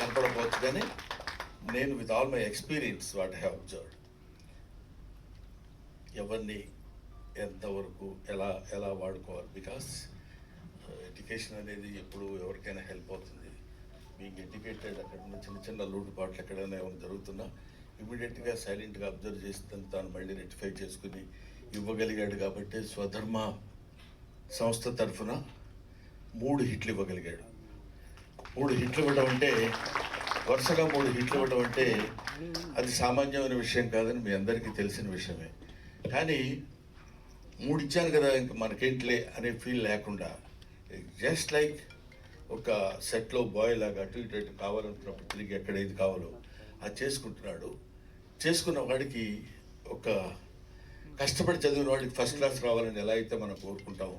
కనపడకపోవచ్చు, కానీ నేను with all my experience what I have observed, ఎవరిని ఎంతవరకు ఎలా ఎలా వాడుకోవాలి. బికాస్ ఎడ్యుకేషన్ అనేది ఎప్పుడు ఎవరికైనా హెల్ప్ అవుతుంది. బీయింగ్ ఎడ్యుకేటెడ్, అక్కడ ఉన్న చిన్న చిన్న లోటుపాట్లు ఎక్కడైనా ఏమైనా జరుగుతున్నా ఇమీడియట్గా సైలెంట్గా అబ్జర్వ్ చేసి తాను మళ్ళీ రెక్టిఫై చేసుకుని ఇవ్వగలిగాడు. కాబట్టి స్వధర్మ సంస్థ తరఫున 3 హిట్లు ఇవ్వగలిగాడు. 3 హిట్లు ఇవ్వడం అంటే, వరుసగా 3 హిట్లు ఇవ్వడం అంటే అది సామాన్యమైన విషయం కాదని మీ అందరికీ తెలిసిన విషయమే. కానీ 3 ఇచ్చాను కదా ఇంక మనకేంట్లే అనే ఫీల్ లేకుండా, జస్ట్ లైక్ ఒక సెట్లో బాయ్ లాగా అటు ఇటు కావాలనుకున్నప్పుడు తిరిగి ఎక్కడ ఏది కావాలో అది చేసుకుంటున్నాడు. చేసుకున్న వాడికి, ఒక కష్టపడి చదివిన వాడికి ఫస్ట్ క్లాస్ రావాలని ఎలా అయితే మనం కోరుకుంటామో,